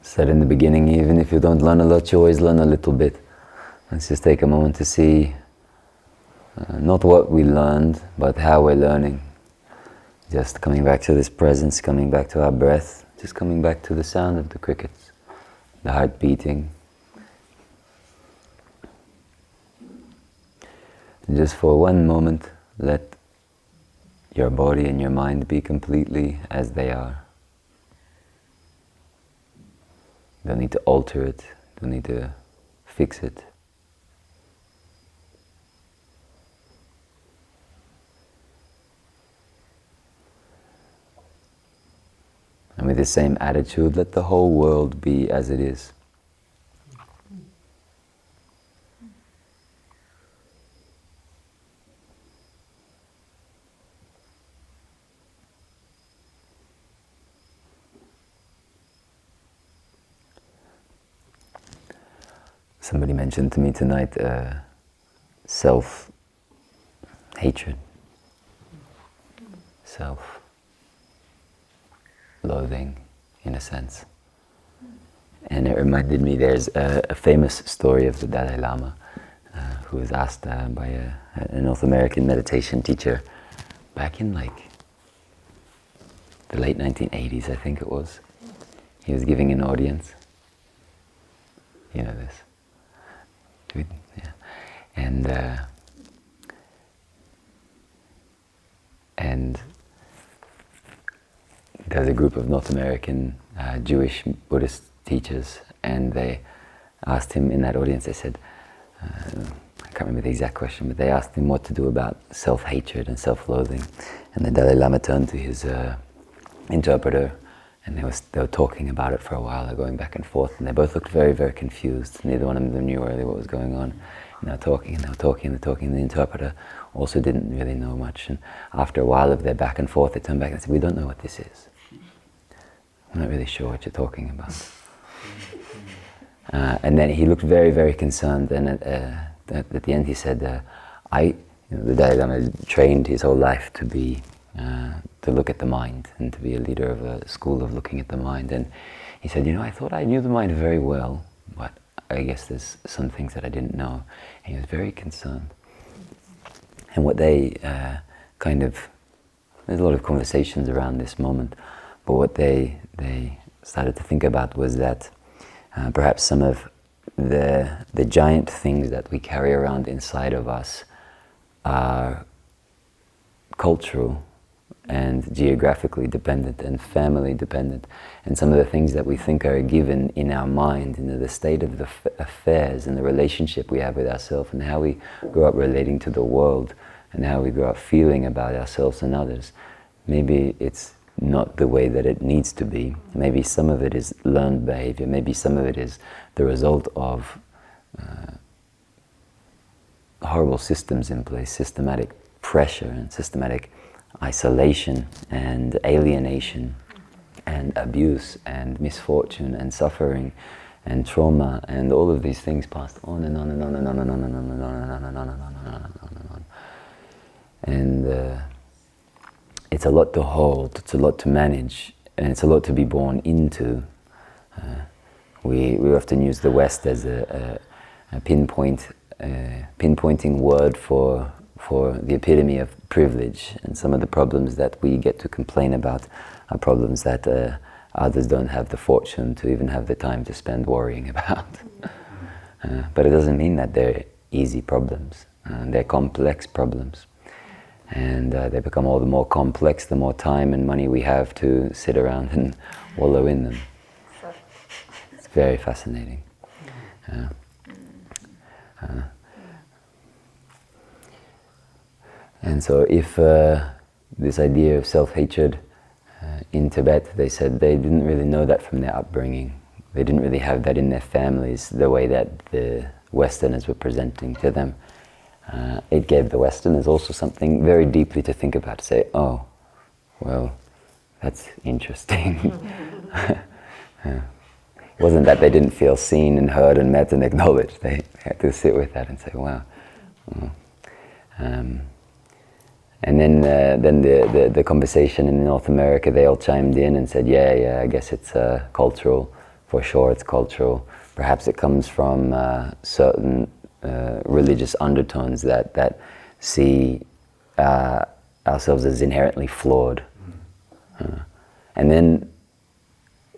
said in the beginning, even if you don't learn a lot, you always learn a little bit. Let's just take a moment to see not what we learned, but how we're learning. Just coming back to this presence, coming back to our breath, just coming back to the sound of the crickets, the heart beating. And just for one moment, let your body and your mind be completely as they are. You don't need to alter it, you don't need to fix it. And with the same attitude, let the whole world be as it is. Somebody mentioned to me tonight self-hatred, self-loathing, in a sense. And it reminded me, there's a famous story of the Dalai Lama who was asked by a North American meditation teacher back in like the late 1980s, I think it was. He was giving an audience. You know this. Yeah. And there's a group of North American Jewish Buddhist teachers, and they asked him in that audience, they said, I can't remember the exact question, but they asked him what to do about self-hatred and self-loathing. And the Dalai Lama turned to his interpreter, and they were talking about it for a while. They're going back and forth, and they both looked very, very confused. Neither one of them knew really what was going on. And they were talking, and they were talking, and they were talking, and the interpreter also didn't really know much. And after a while of their back and forth, they turned back and said, "We don't know what this is. We're not really sure what you're talking about." And then he looked very, very concerned, and at the end he said, the Dalai Lama trained his whole life to look at the mind and to be a leader of a school of looking at the mind. And he said, I thought I knew the mind very well, but I guess there's some things that I didn't know. And he was very concerned. And what they there's a lot of conversations around this moment, but what they started to think about was that perhaps some of the giant things that we carry around inside of us are cultural and geographically dependent and family dependent, and some of the things that we think are given in our mind, the state of the affairs and the relationship we have with ourselves, and how we grow up relating to the world, and how we grow up feeling about ourselves and others. Maybe it's not the way that it needs to be. Maybe some of it is learned behavior. Maybe some of it is the result of horrible systems in place, systematic pressure and systematic isolation and alienation and abuse and misfortune and suffering and trauma, and all of these things passed on and on and on and on and on and on and on and on and on and on and on and on. And it's a lot to hold, it's a lot to manage, and it's a lot to be born into. We often use the West as a pinpointing word for the epitome of privilege, and some of the problems that we get to complain about are problems that others don't have the fortune to even have the time to spend worrying about. But it doesn't mean that they're easy problems. They're complex problems. And they become all the more complex the more time and money we have to sit around and wallow in them. It's very fascinating. And so if this idea of self-hatred in Tibet, they said they didn't really know that from their upbringing. They didn't really have that in their families the way that the Westerners were presenting to them. It gave the Westerners also something very deeply to think about, to say, oh, well, that's interesting. It wasn't that they didn't feel seen and heard and met and acknowledged. They had to sit with that and say, wow. And then the conversation in North America, they all chimed in and said, yeah, I guess it's cultural For sure it's cultural. Perhaps it comes from certain religious undertones that see ourselves as inherently flawed. And then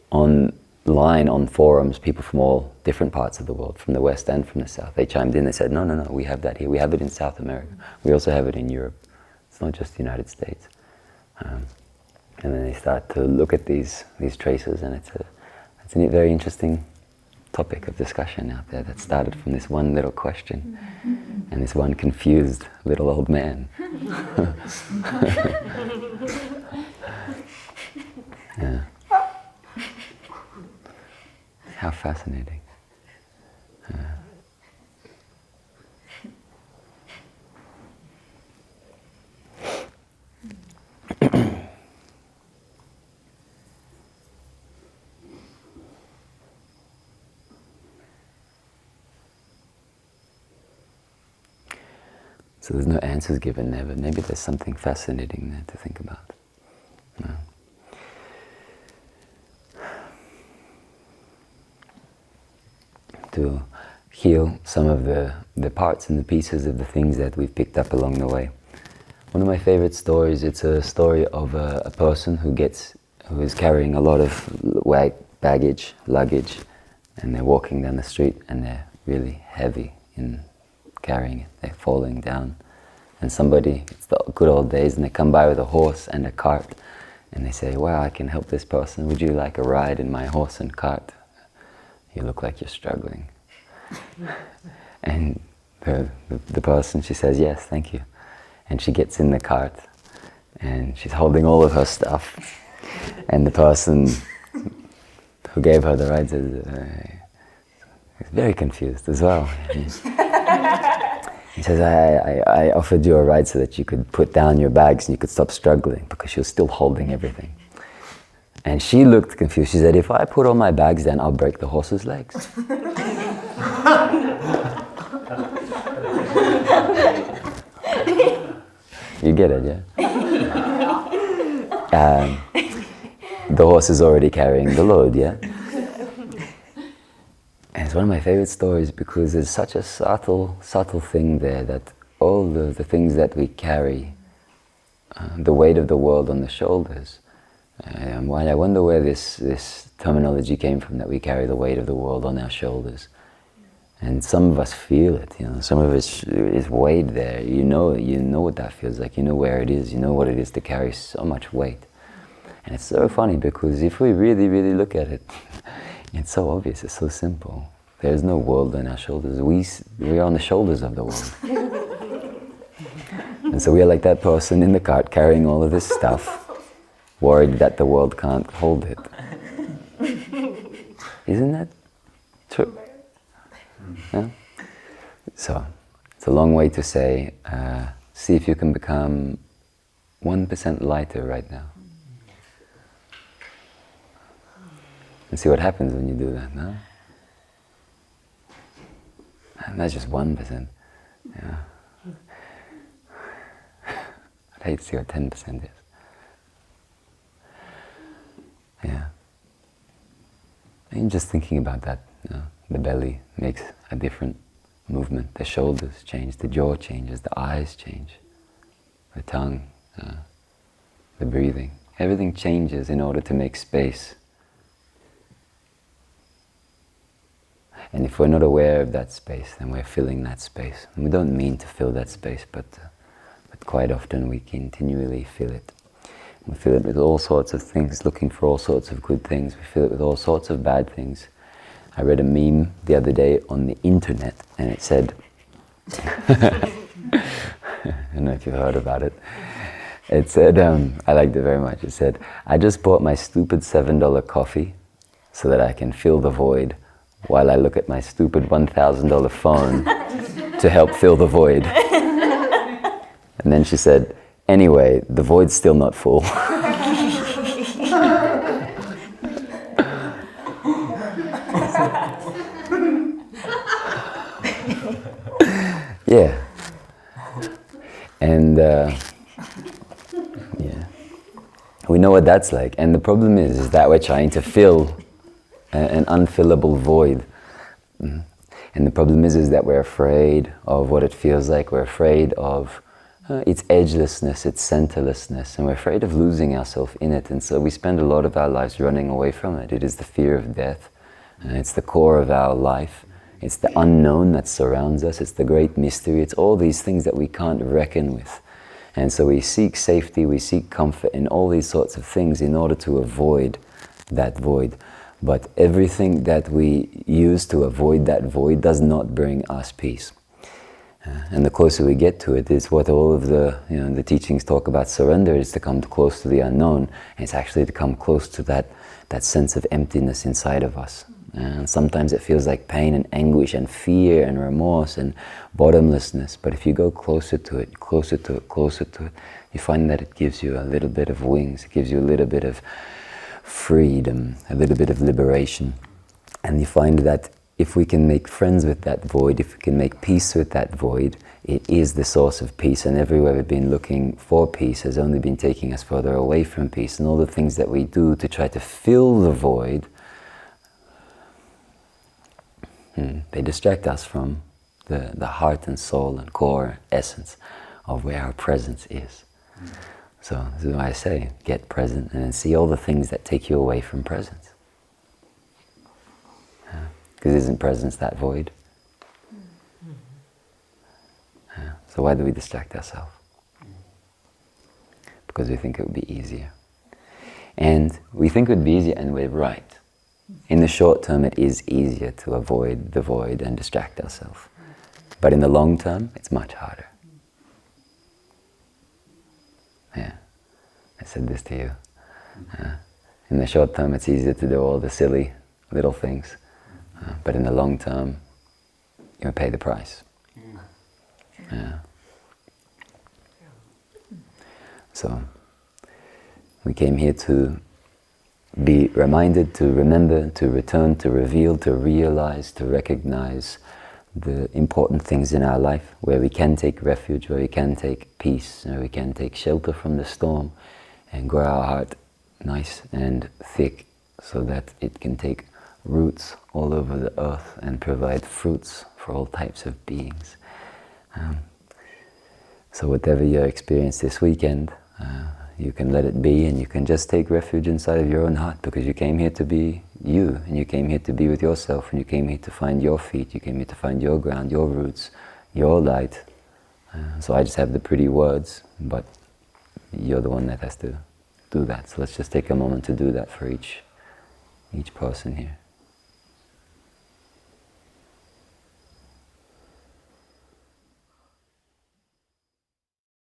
online, on forums, people from all different parts of the world, from the West and from the South, they chimed in, they said, no, we have that here. We have it in South America. We also have it in Europe. It's not just the United States. And then they start to look at these traces, and it's a very interesting topic of discussion out there that started from this one little question and this one confused little old man. Yeah. How fascinating. So there's no answers given there, but maybe there's something fascinating there to think about. No. To heal some of the parts and the pieces of the things that we've picked up along the way. One of my favorite stories, it's a story of a person who is carrying a lot of baggage, luggage, and they're walking down the street and they're really heavy in carrying it. They're falling down. And somebody, it's the good old days, and they come by with a horse and a cart and they say, wow, I can help this person. Would you like a ride in my horse and cart? You look like you're struggling. And the person, she says, yes, thank you. And she gets in the cart and she's holding all of her stuff. And the person who gave her the ride says, he's very confused as well. He says, I offered you a ride so that you could put down your bags and you could stop struggling, because you're still holding everything. And she looked confused. She said, if I put all my bags down, I'll break the horse's legs. You get it, yeah? The horse is already carrying the load, yeah? And it's one of my favorite stories because there's such a subtle thing there, that all the things that we carry, the weight of the world on the shoulders. And why I wonder where this terminology came from, that we carry the weight of the world on our shoulders. And some of us feel it, some of it is weighed there. You know what that feels like, you know where it is, you know what it is to carry so much weight. And it's so funny because if we really, really look at it, it's so obvious, it's so simple. There's no world on our shoulders. We are on the shoulders of the world. And so we are like that person in the cart carrying all of this stuff, worried that the world can't hold it. Isn't that true? Yeah? So, it's a long way to say, see if you can become 1% lighter right now. And see what happens when you do that, no? And that's just 1%. Yeah. I'd hate to see what 10% is. Yeah. And just thinking about that, the belly makes a different movement. The shoulders change, the jaw changes, the eyes change, the tongue, the breathing. Everything changes in order to make space. And if we're not aware of that space, then we're filling that space. And we don't mean to fill that space, but quite often we continually fill it. We fill it with all sorts of things, looking for all sorts of good things. We fill it with all sorts of bad things. I read a meme the other day on the internet, and it said, I don't know if you've heard about it. It said, I liked it very much. It said, I just bought my stupid $7 coffee so that I can fill the void while I look at my stupid $1,000 phone to help fill the void. And then she said, anyway, the void's still not full. Yeah. And yeah, we know what that's like. And the problem is that we're trying to fill an unfillable void. And the problem is that we're afraid of what it feels like. We're afraid of its edgelessness, its centerlessness, and we're afraid of losing ourselves in it. And so we spend a lot of our lives running away from it. It is the fear of death. It's the core of our life. It's the unknown that surrounds us. It's the great mystery. It's all these things that we can't reckon with. And so we seek safety, we seek comfort in all these sorts of things in order to avoid that void. But everything that we use to avoid that void does not bring us peace. And the closer we get to it is what all of the teachings talk about. Surrender is to come close to the unknown. And it's actually to come close to that sense of emptiness inside of us. And sometimes it feels like pain and anguish and fear and remorse and bottomlessness. But if you go closer to it, closer to it, closer to it, you find that it gives you a little bit of wings. It gives you a little bit of freedom, a little bit of liberation. And you find that if we can make friends with that void, if we can make peace with that void, it is the source of peace. And everywhere we've been looking for peace has only been taking us further away from peace. And all the things that we do to try to fill the void, they distract us from the heart and soul and core essence of where our presence is. So this is why I say, get present and see all the things that take you away from presence. Because isn't presence that void? So why do we distract ourselves? Because we think it would be easier. And we think it would be easier, and we're right. In the short term, it is easier to avoid the void and distract ourselves. But in the long term, it's much harder. Yeah, I said this to you. In the short term, it's easier to do all the silly little things. But in the long term, you pay the price. Yeah. So, we came here to be reminded, to remember, to return, to reveal, to realize, to recognize the important things in our life, where we can take refuge, where we can take peace, where we can take shelter from the storm, and grow our heart nice and thick so that it can take roots all over the earth and provide fruits for all types of beings. So whatever your experience this weekend, you can let it be, and you can just take refuge inside of your own heart, because you came here to be you, and you came here to be with yourself, and you came here to find your feet, you came here to find your ground, your roots, your light. So I just have the pretty words, but you're the one that has to do that. So let's just take a moment to do that for each person here.